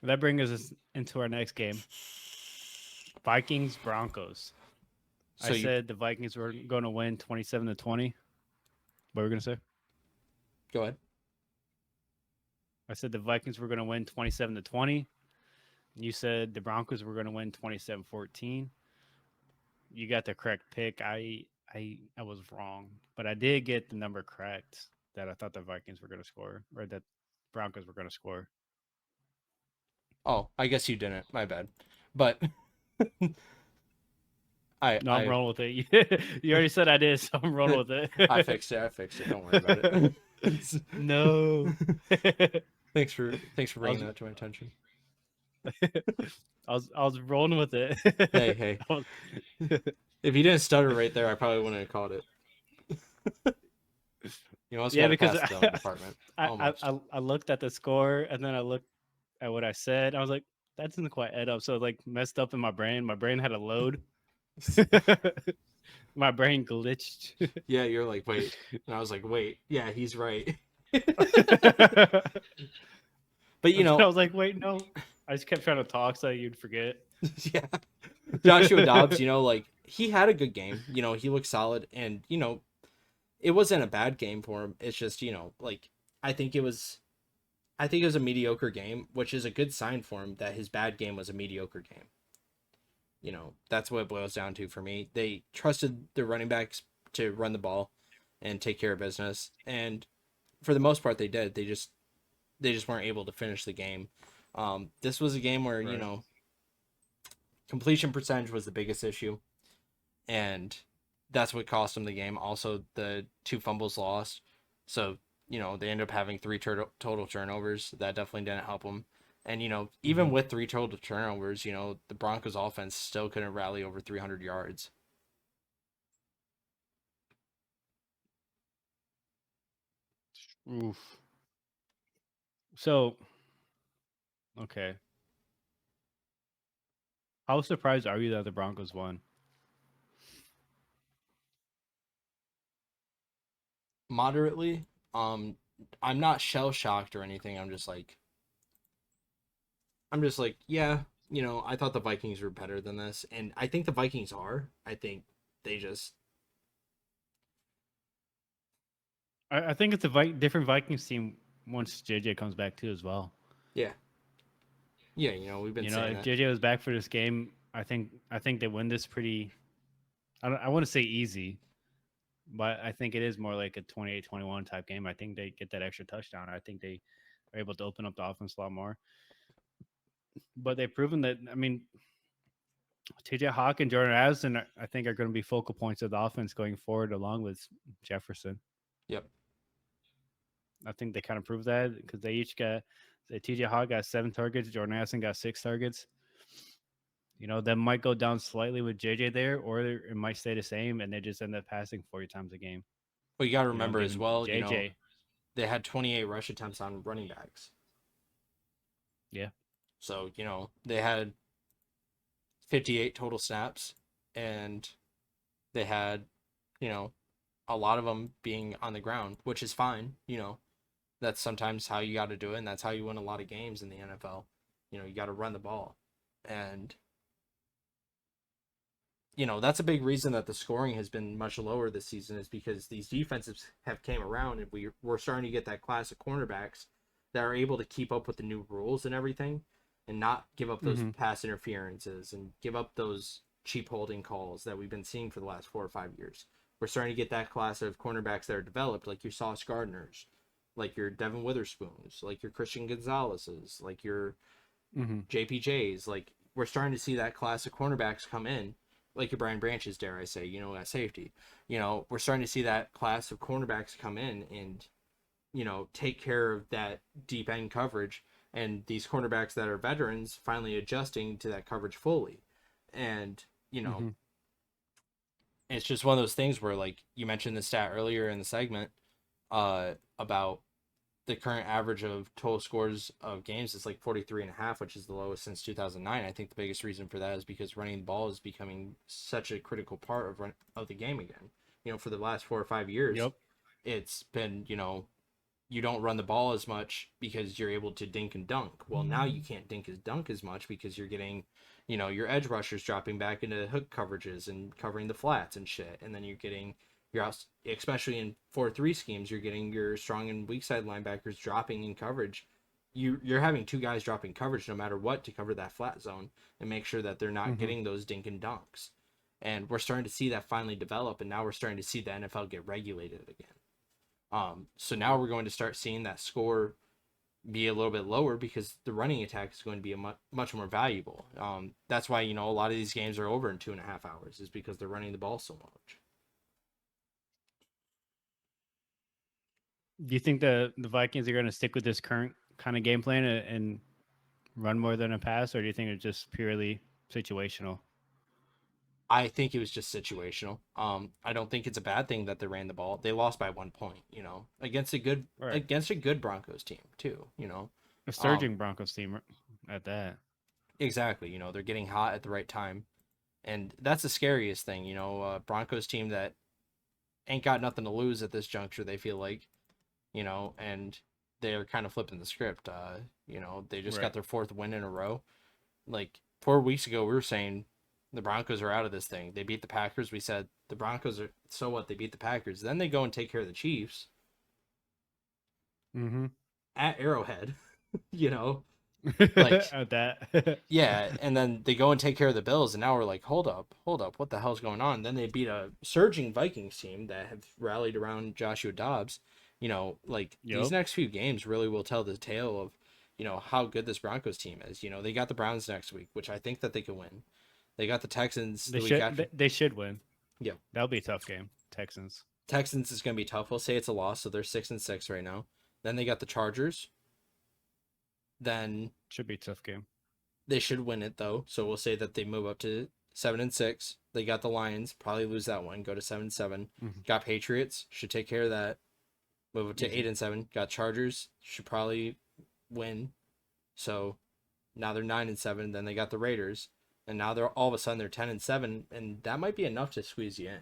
That brings us into our next game. Vikings Broncos. I So you said the Vikings were going to win 27-20. What were we going to say? go ahead. I said the Vikings were going to win 27-20. You said the Broncos were going to win 27-14. You got the correct pick. I was wrong, but I did get the number correct that I thought the Vikings were going to score or that Broncos were going to score. Oh, I guess you didn't. My bad. But I No, I'm I rolling with it. You already said I did, so I'm rolling with I it. fixed it. I fixed it. Don't worry about it. No. I Thanks for bringing was that to my attention. I was rolling with it. Hey, hey. I was, If you didn't stutter right there, I probably wouldn't have called it. You almost yeah, got to because pass the zone department. I, I Almost. I I looked at the score and then I looked at what I said. I was like, that doesn't quite add up. So it, like messed up in my brain. My brain had a load. My brain glitched. Yeah, you're like, wait. And I was like, wait. Yeah, he's right. But And then I was like, wait, no. I just kept trying to talk so you'd forget. yeah. Joshua Dobbs, like he had a good game. He looked solid, and it wasn't a bad game for him. It's just, like I think it was I think it was a mediocre game, which is a good sign for him that his bad game was a mediocre game. That's what it boils down to for me. They trusted the running backs to run the ball and take care of business, and for the most part they did. They just weren't able to finish the game. This was a game where, Right. completion percentage was the biggest issue, and that's what cost them the game. Also, the two fumbles lost, so they ended up having three total turnovers. That definitely didn't help them. And even Hmm. with three total turnovers, the Broncos offense still couldn't rally over 300 yards. Oof. So, okay. How surprised are you that the Broncos won? Moderately, I'm not shell shocked or anything. I'm just like, yeah, I thought the Vikings were better than this, and I think the Vikings are. I think they just, I think it's a different Vikings team once JJ comes back too as well. yeah, yeah, we've been saying If that. JJ was back for this game, I think they win this pretty. I want to say easy, but I think it is more like a 28-21 type game. I think they get that extra touchdown. I think they are able to open up the offense a lot more. But they've proven that. I mean, TJ Hawk and Jordan Addison, I think, are going to be focal points of the offense going forward, along with Jefferson. Yep. I think they kind of proved that because they each got. TJ Hawk got 7 targets. Jordan Addison got 6 targets. That might go down slightly with JJ there, or it might stay the same, and they just end up passing 40 times a game. But you got to remember as Giving well, JJ, they had 28 rush attempts on running backs. yeah, So, they had 58 total snaps, and they had, you know, a lot of them being on the ground, which is fine. That's sometimes how you got to do it, and that's how you win a lot of games in the NFL. You got to run the ball. And, that's a big reason that the scoring has been much lower this season is because these defenses have came around, and we're starting to get that class of cornerbacks that are able to keep up with the new rules and everything and not give up those mm-hmm. pass interferences and give up those cheap holding calls that we've been seeing for the last 4 or 5 years. We're starting to get that class of cornerbacks that are developed, like your Sauce Gardners, like your Devin Witherspoons, like your Christian Gonzalez's, like your Mm-hmm. JPJs. Like we're starting to see that class of cornerbacks come in, like your Brian Branches, dare I say, at safety. We're starting to see that class of cornerbacks come in and take care of that deep end coverage, and these cornerbacks that are veterans finally adjusting to that coverage fully. And Mm-hmm. it's just one of those things where, like you mentioned the stat earlier in the segment, about the current average of total scores of games is like 43.5, which is the lowest since 2009. I think the biggest reason for that is because running the ball is becoming such a critical part of the game again. For the last 4 or 5 years, Yep. it's been, you don't run the ball as much because you're able to dink and dunk. Well, now you can't dink as dunk as much because you're getting, your edge rushers dropping back into hook coverages and covering the flats and shit. And then you're getting your out, especially in 4-3 schemes, you're getting your strong and weak side linebackers dropping in coverage. You're having two guys dropping coverage no matter what to cover that flat zone and make sure that they're not Mm-hmm. getting those dink and dunks. And we're starting to see that finally develop, and now we're starting to see the NFL get regulated again. So now we're going to start seeing that score be a little bit lower because the running attack is going to be much more valuable. That's why a lot of these games are over in 2.5 hours is because they're running the ball so much. Do you think the Vikings are going to stick with this current kind of game plan and run more than a pass, or do you think it's just purely situational? I think it was just situational. I don't think it's a bad thing that they ran the ball. They lost by 1 point, against a good Right. Broncos team too. A Um, surging Broncos team at that. exactly. They're getting hot at the right time, and that's the scariest thing. Broncos team that ain't got nothing to lose at this juncture. They feel like, and they're kind of flipping the script. They just got Right. their fourth win in a row. Like 4 weeks ago, we were saying the Broncos are out of this thing. They beat the Packers. We said the Broncos are, so what? They beat the Packers. Then they go and take care of the Chiefs Mm-hmm. at Arrowhead. you know, like At that. yeah, and then they go and take care of the Bills, and now we're like, hold up, what the hell's going on? Then they beat a surging Vikings team that have rallied around Joshua Dobbs. Like these Yep. next few games really will tell the tale of, how good this Broncos team is. They got the Browns next week, which I think that they can win. They got the Texans They the week should. after. They should win. Yeah, That'll be a tough game. Texans Texans is going to be tough. We'll say it's a loss, so they're 6-6 right now. Then they got the Chargers. Then should be a tough game. they should win it though, so we'll say that they move up to 7-6. They got the Lions, probably lose that one, go to 7-7. Mm-hmm. Got Patriots, should take care of that. Move up to Easy. 8-7. Got Chargers, should probably win. So now they're 9-7. Then they got the Raiders, and now they're all of a sudden they're 10-7, and that might be enough to squeeze you in.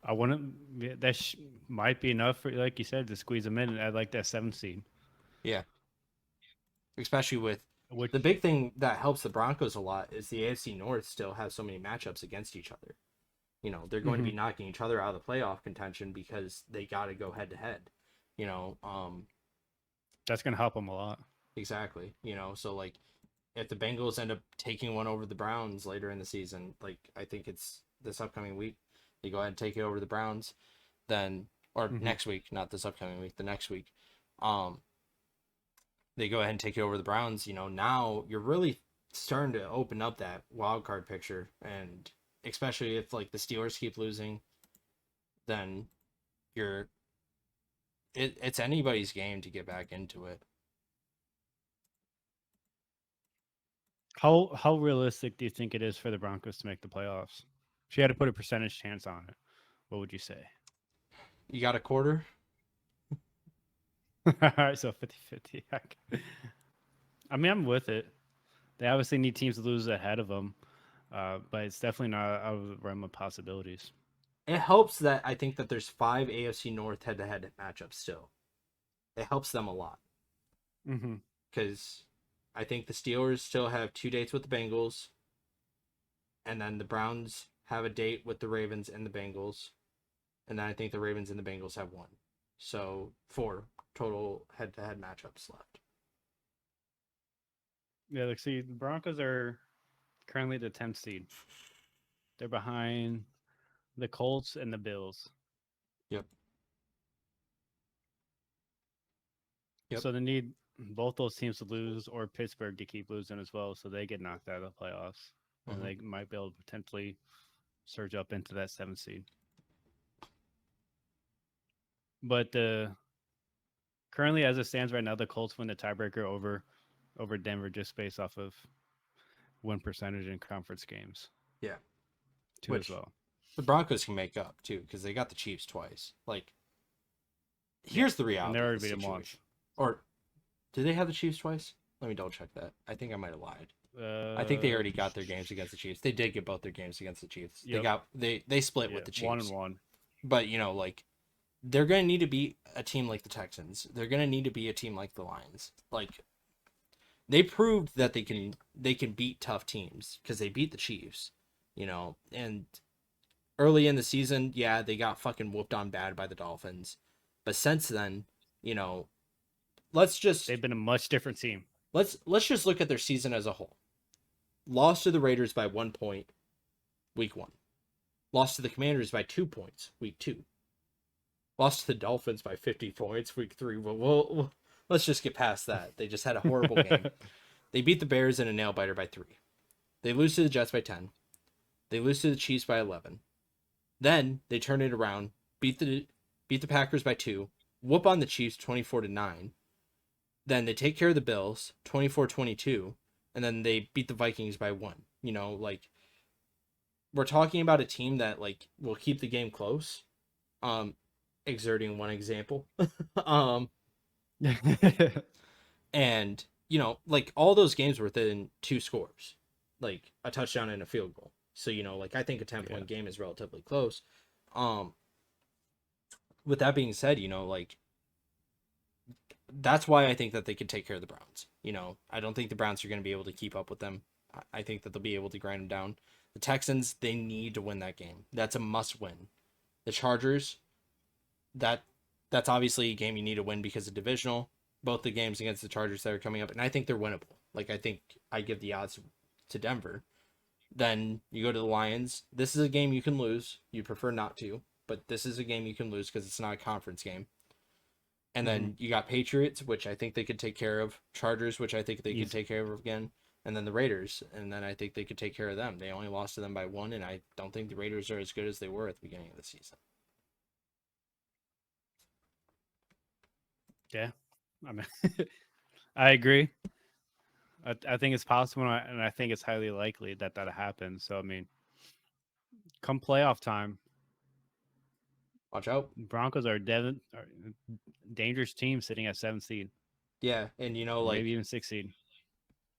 I wouldn't. That might be enough for, like you said, to squeeze them in. I like that 7th seed. Yeah, especially with Which. the big thing that helps the Broncos a lot is the AFC North still has so many matchups against each other. They're going to Mm-hmm. be knocking each other out of the playoff contention because they got to go head to head. You know, um, That's gonna help them a lot. exactly. So like if the Bengals end up taking one over the Browns later in the season, like I think it's this upcoming week, they go ahead and take it over the Browns, then or Mm-hmm. next week, not this upcoming week, the next week. Um, they go ahead and take it over the Browns. Now you're really starting to open up that wild card picture, and especially if like the Steelers keep losing, then you're it's anybody's game to get back into it. How realistic do you think it is for the Broncos to make the playoffs? If you had to put a percentage chance on it, what would you say? You got a quarter. All right, so 50-50. I mean, I'm with it. They obviously need teams to lose ahead of them, but it's definitely not out of the realm of possibilities. It helps that I think that there's 5 AFC North head-to-head matchups still. It helps them a lot Mm-hmm. because I think the Steelers still have 2 dates with the Bengals, and then the Browns have a date with the Ravens and the Bengals, and then I think the Ravens and the Bengals have one. So 4 total head-to-head matchups left. Yeah, like see, the Broncos are currently the 10th seed. They're behind the Colts and the Bills. Yep. Yep. So they need both those teams to lose or Pittsburgh to keep losing as well, so they get knocked out of the playoffs, and Mm-hmm. they might be able to potentially surge up into that 7th seed. But currently, as it stands right now, the Colts win the tiebreaker over Denver just based off of win percentage in conference games Yeah. too as Which well. the Broncos can make up too because they got the Chiefs twice. Like, Yeah, here's the and they reality of already the beat them once. situation. Or did they have the Chiefs twice? Let me double check that. I think I might have lied. I think they already got their games against the Chiefs. They did get both their games against the Chiefs. Yep. They split Yeah. with the 1-1. Chiefs. But like they're gonna need to beat a team like the Texans. They're gonna need to be a team like the Lions. Like they proved that they can beat tough teams because they beat the Chiefs. And early in the season, yeah, they got fucking whooped on bad by the Dolphins. But since then, you know, let's just They've been a much different team. let's just look at their season as a whole. Lost to the Raiders by 1 point, week 1. Lost to the Commanders by 2 points, week 2. Lost to the Dolphins by 50 points, week 3. Well, let's just get past that. They just had a horrible game. They beat the Bears in a nail biter by 3. They lose to the Jets by 10. They lose to the Chiefs by 11. Then they turn it around, beat the Packers by 2, whoop on the Chiefs 24-9. Then they take care of the Bills 24-22, and then they beat the Vikings by 1. Like we're talking about a team that like will keep the game close. Exerting one example. And like all those games were within 2 scores, like a touchdown and a field goal. So like I think a 10-point game is relatively close. With that being said, like that's why I think that they could take care of the Browns. I don't think the Browns are going to be able to keep up with them. I think that they'll be able to grind them down. The Texans, they need to win that game. That's a must win. The Chargers, that's obviously a game you need to win because of divisional. Both the games against the Chargers that are coming up, and I think they're winnable. Like I think I give the odds to Denver. Then you go to the Lions. This is a game you can lose. You prefer not to, but this is a game you can lose because it's not a conference game. And then you got Patriots, which I think they could take care of. Chargers, which I think they could take care of again. And then the Raiders, and then I think they could take care of them. They only lost to them by 1, and I don't think the Raiders are as good as they were at the beginning of the season. Yeah, I mean, I agree. I think it's possible, and I think it's highly likely that happens. So I mean, come playoff time, Watch out. Broncos are a dangerous team sitting at 7th seed. Yeah, and like maybe even 6th seed.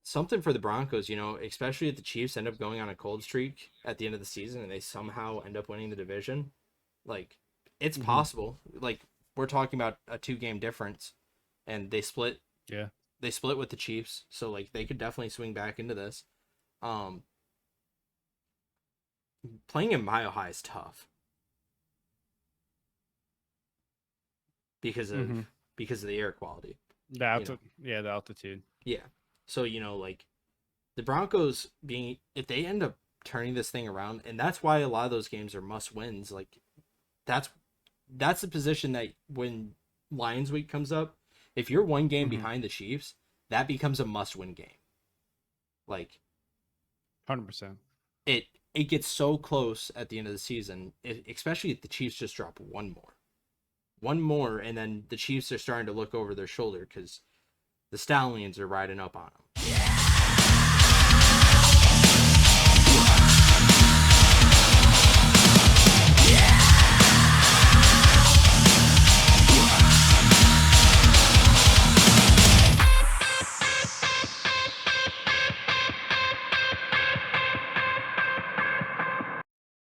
Something for the Broncos, especially if the Chiefs end up going on a cold streak at the end of the season and they somehow end up winning the division. Like it's possible. Like we're talking about a 2-game difference, and they split. Yeah, they split with the Chiefs, so like they could definitely swing back into this. Playing in Mile High is tough because of the air quality. The altitude. Yeah. So like the Broncos if they end up turning this thing around, and that's why a lot of those games are must wins. Like that's the position that when Lions week comes up, if you're 1 game behind the Chiefs, that becomes a must win game. Like 100%. It gets so close at the end of the season, especially if the Chiefs just drop one more, and then the Chiefs are starting to look over their shoulder because the Stallions are riding up on them.